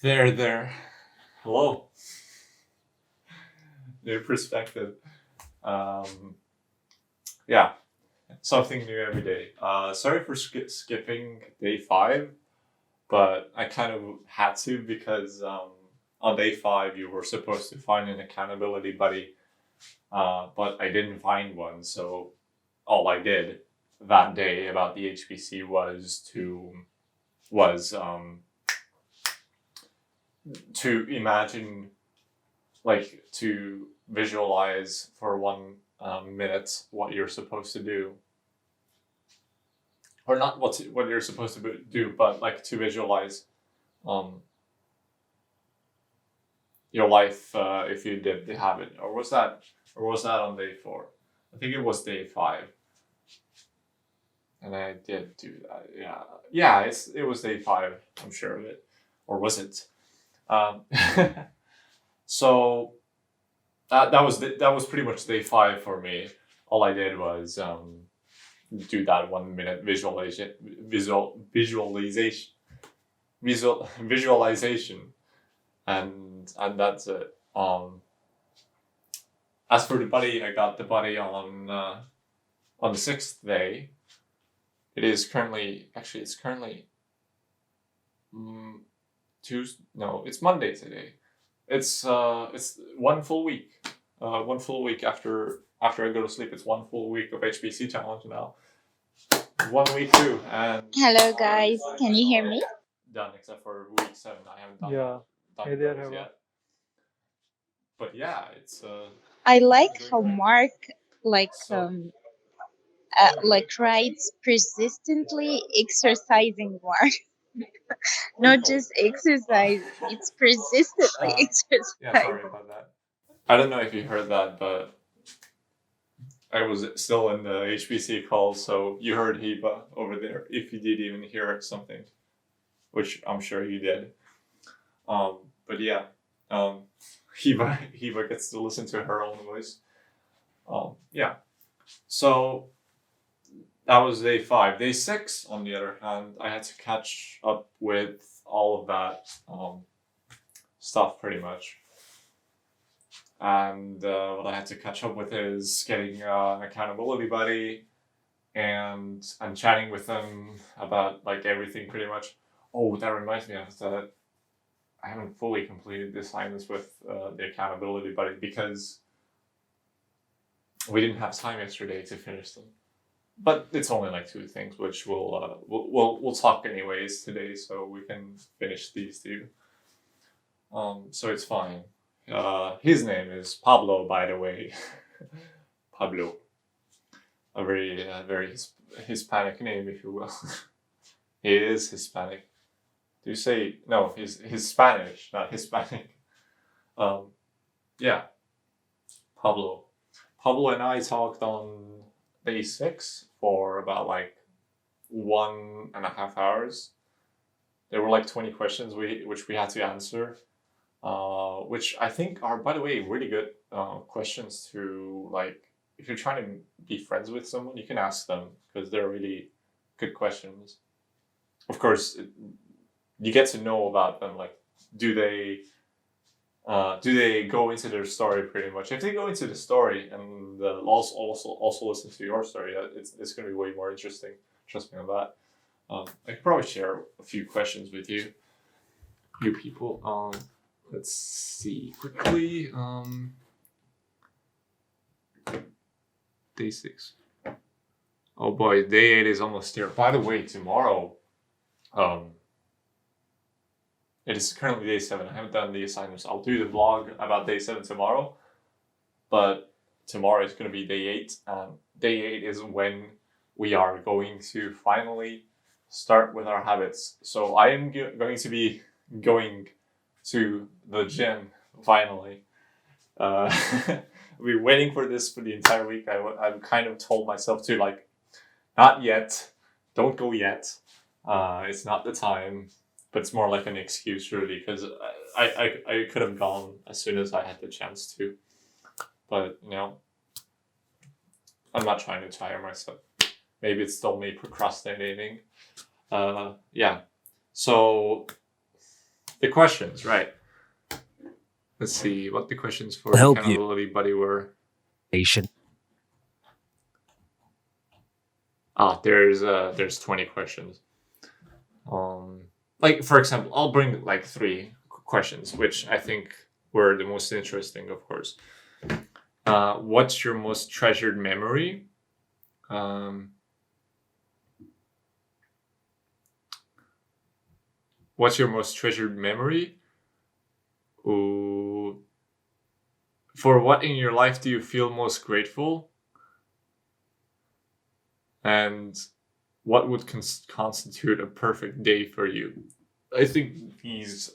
There. Hello. New perspective. Um, yeah, something new every day. Sorry for skipping day 5, but I kind of had to because on day 5 you were supposed to find an accountability buddy, but I didn't find one. So all I did that day about the HPC was to imagine, like, to visualize for 1 minute what you're supposed to do, or not what you're supposed to do, but like to visualize um your life if you did have it, or was that on day 4? I think it was day 5, and I did do that. Yeah, it was day 5. I'm sure of it, or was it? Um, so that was pretty much day 5 for me. All I did was do that 1 minute visualization, and that's it. As for the buddy, I got the buddy on the 6th day. It's currently Tuesday. No, it's Monday today. It's 1 full week. 1 full week after I go to sleep. It's 1 full week of HBC challenge now. 1 week too, and Hello, guys. Can you hear me? done except for week 7. I haven't Yeah. Hey done there, those Heva. yet. But yeah, it's I like doing how great. Mark So writes persistently exercising more. Not wonderful. just exercise, it's persistently Yeah, sorry exercising. about that. I don't know if you heard that, but I was still in the HPC call, so you heard Heba over there. If you did even hear something, which I'm sure you did. But yeah, Heba gets to listen to her own voice. Yeah. So that was day 5. Day 6, on the other hand, I had to catch up with all of that stuff pretty much. And what I had to catch up with is getting an accountability buddy and chatting with them about like everything pretty much. Oh, that reminds me of that. I haven't fully completed the assignments with the accountability buddy because we didn't have time yesterday to finish them. But it's only like 2 things, which we'll talk anyways today, so we can finish these 2. So it's fine. His name is Pablo, by the way. Pablo, a very Hispanic name, if you will. He is Hispanic. Do you say no? He's Spanish, not Hispanic. Yeah, Pablo. Pablo and I talked on day 6 for about like 1.5 hours. There were like 20 questions which we had to answer, which I think are, by the way, really good questions to, like, if you're trying to be friends with someone, you can ask them because they're really good questions. Of course, you get to know about them. Like, do they go into their story pretty much? If they go into the story and also listen to your story, it's going to be way more interesting. Trust me on that. I could probably share a few questions with you people. Let's see quickly. Day 6. Oh boy, day 8 is almost here. By the way, tomorrow, it is currently day 7. I haven't done the assignments. I'll do the vlog about day 7 tomorrow, but tomorrow is going to be day 8, and day 8 is when we are going to finally start with our habits. So I am going to be going to the gym finally. I've been waiting for this for the entire week. I've kind of told myself to, like, not yet, don't go yet. It's not the time. But it's more like an excuse, really, because I could have gone as soon as I had the chance to. But, I'm not trying to tire myself. Maybe it's still me procrastinating. Yeah. So The questions, right? Let's see what the questions for Will help you. accountability buddy were. Patient. There's 20 questions. Like for example, I'll bring like 3 questions, which I think were the most interesting, of course. What's your most treasured memory? What's your most treasured memory? Ooh. For what in your life do you feel most grateful? And what would constitute a perfect day for you? I think these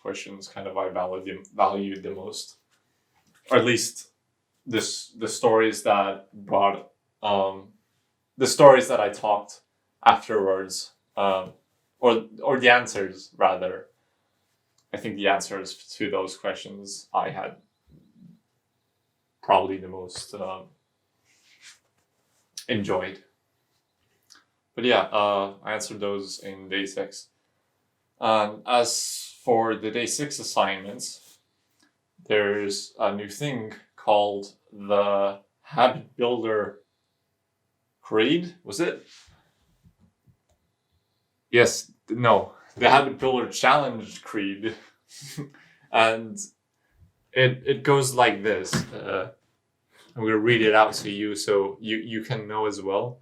questions kind of I valued the most, or at least the stories that brought the stories that I talked afterwards, or the answers rather. I think the answers to those questions I had probably the most enjoyed. But yeah, I answered those in day 6. As for the day 6 assignments, there's a new thing called the Habit Builder Creed. Was it? Yes. No. The Habit Builder Challenge Creed. And it goes like this. I'm going to read it out to you so you can know as well.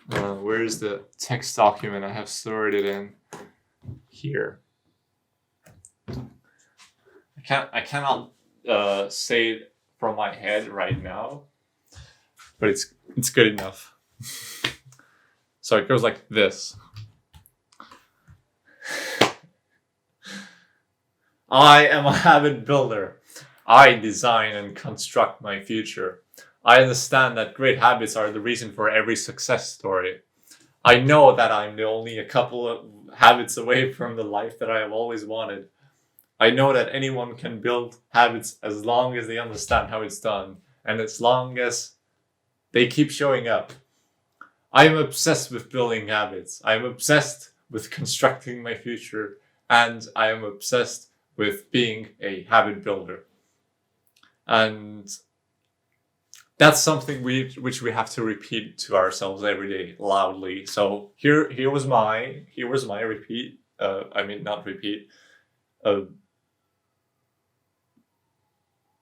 Where is the text document? I have stored it in here. I cannot say it from my head right now, but it's good enough. So it goes like this. I am a habit builder. I design and construct my future. I understand that great habits are the reason for every success story. I know that I'm only a couple of habits away from the life that I have always wanted. I know that anyone can build habits as long as they understand how it's done, and as long as they keep showing up. I am obsessed with building habits. I am obsessed with constructing my future, and I am obsessed with being a habit builder. And that's something which we have to repeat to ourselves every day loudly. So here was my repeat. Not repeat.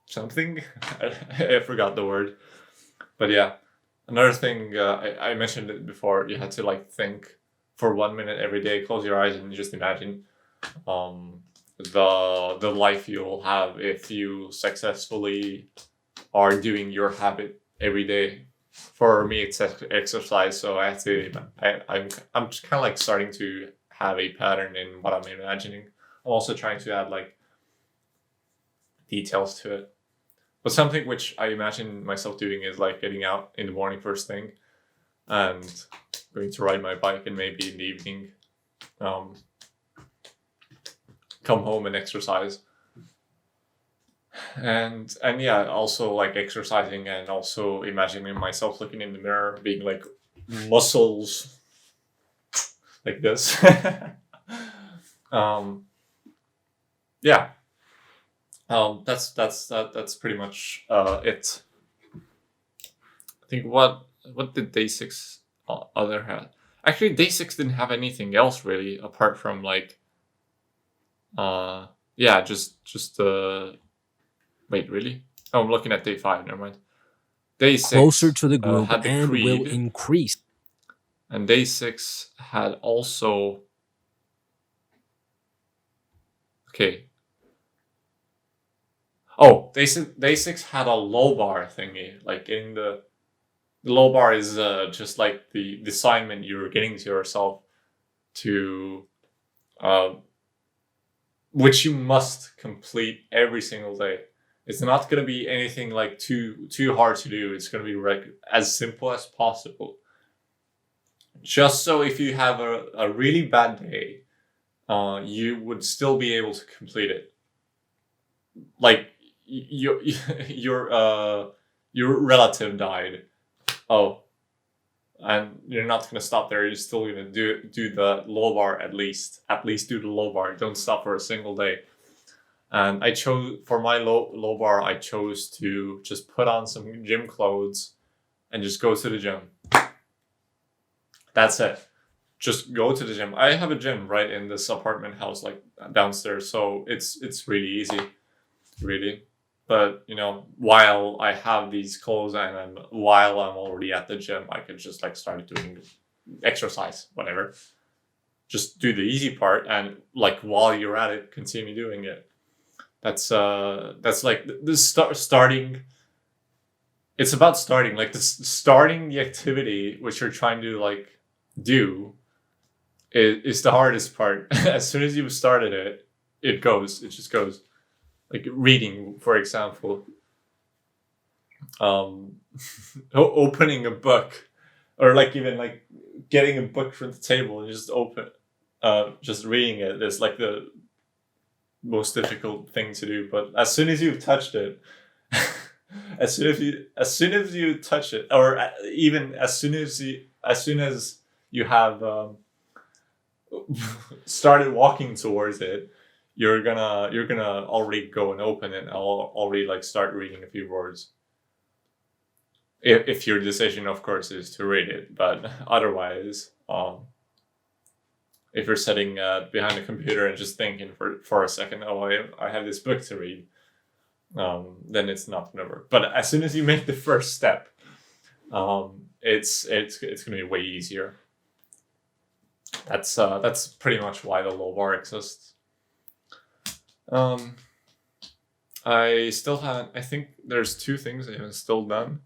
Something. I forgot the word. But yeah, another thing I mentioned it before. You had to like think for 1 minute every day. Close your eyes and just imagine the life you'll have if you successfully are doing your habit every day. For me, it's exercise, so I have to. I'm just kind of like starting to have a pattern in what I'm imagining. I'm also trying to add like details to it. But something which I imagine myself doing is like getting out in the morning first thing, and going to ride my bike, and maybe in the evening, come home and exercise. And yeah, also like exercising, and also imagining myself looking in the mirror, being like muscles like this. Yeah. That's pretty much it. I think what did day 6 other have? Actually, day 6 didn't have anything else really apart from like just wait, really? Oh, I'm looking at day 5. Never mind. Day 6 Closer to the group had the and will creed, increase. and day 6 had also. Okay. Oh, day 6 had a low bar thingy. Like getting the low bar is just like the assignment you're getting to yourself to, which you must complete every single day. It's not going to be anything like too hard to do. It's going to be like as simple as possible. Just so if you have a really bad day, you would still be able to complete it. Like your relative died. Oh, and you're not gonna stop there. You're still gonna do the low bar at least. At least do the low bar. Don't stop for a single day. And I chose for my low bar. I chose to just put on some gym clothes and just go to the gym. That's it. Just go to the gym. I have a gym right in this apartment house, like downstairs, so it's really easy, really. But while I have these clothes and while I'm already at the gym, I could just like start doing exercise, whatever. Just do the easy part, and like while you're at it, continue doing it. That's like the starting. It's about starting, like starting the activity which you're trying to like do is the hardest part. As soon as you've started it, it just goes. Like reading, for example, opening a book, or like even like getting a book from the table and just reading it is like the most difficult thing to do. But as soon as you've touched it, as soon as you touch it, or even as soon as you have started walking towards it, you're gonna already go and open it and already like start reading a few words. If your decision, of course, is to read it, but otherwise, if you're sitting behind a computer and just thinking for a second, I have this book to read, then it's not gonna work. But as soon as you make the first step, it's gonna be way easier. That's pretty much why the low bar exists. I still haven't. I think there's 2 things I haven't still done.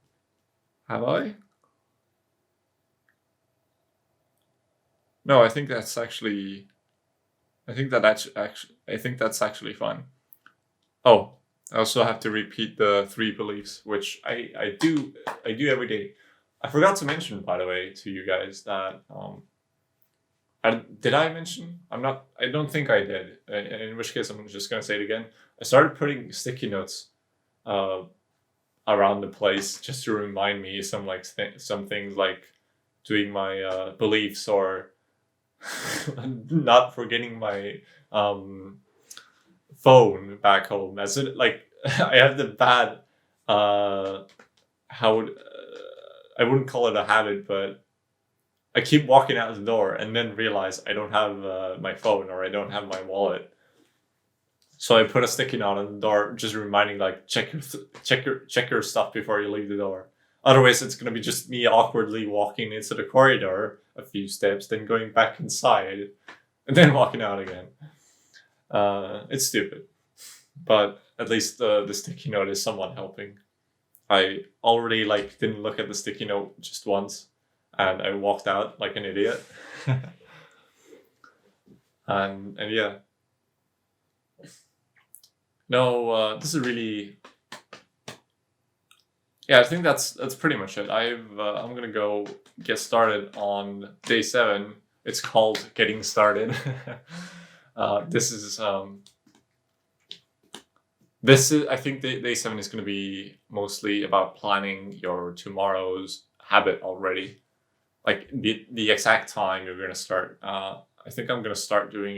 Have I? No, I think that's actually. I think that's actually fun. Oh, I also have to repeat the 3 beliefs, which I do every day. I forgot to mention, by the way, to you guys that did I mention? I don't think I did. In which case, I'm just gonna say it again. I started putting sticky notes around the place just to remind me some things, like doing my beliefs, or not forgetting my phone back home. As it like I have the bad I wouldn't call it a habit, but I keep walking out the door and then realize I don't have my phone, or I don't have my wallet. So I put a sticky note on the door, just reminding, like, check your stuff before you leave the door. Otherwise, it's gonna be just me awkwardly walking into the corridor a few steps, then going back inside, and then walking out again. It's stupid, but at least the sticky note is somewhat helping. I already didn't look at the sticky note just once, and I walked out like an idiot. and yeah. No, this is really. Yeah, I think that's pretty much it. I'm gonna go get started on day 7. It's called Getting Started. This is I think day 7 is gonna be mostly about planning your tomorrow's habit already, like the exact time you're gonna start. I think I'm gonna start doing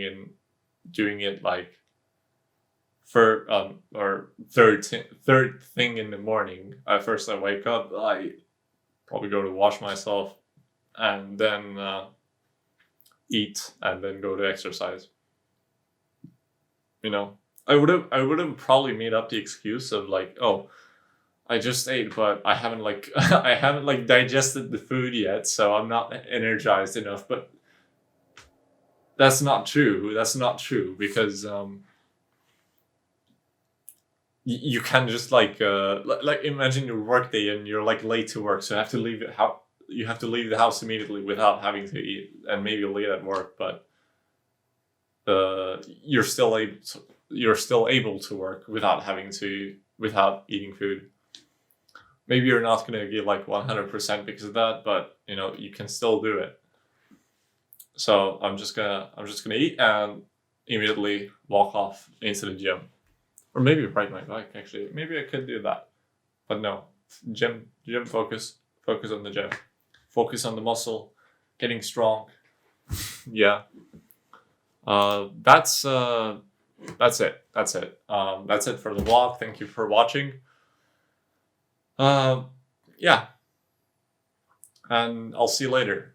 it like or third thing in the morning. First I wake up, I probably go to wash myself, and then eat, and then go to exercise. I would have probably made up the excuse of like, oh, I just ate, but I haven't I haven't digested the food yet, so I'm not energized enough. But that's not true. Because you can just imagine your work day and you're late to work, so you have to leave the house immediately without having to eat, and maybe you're late at work, but you're still able to work without eating food. Maybe you're not gonna give 100% because of that, but you can still do it. So I'm just gonna eat and immediately walk off into the gym. Or maybe ride my bike, actually. Maybe I could do that. But no. Gym focus. Focus on the gym. focus on the muscle, getting strong. Yeah. That's it. That's it. That's it for the vlog. Thank you for watching. Yeah. And I'll see you later.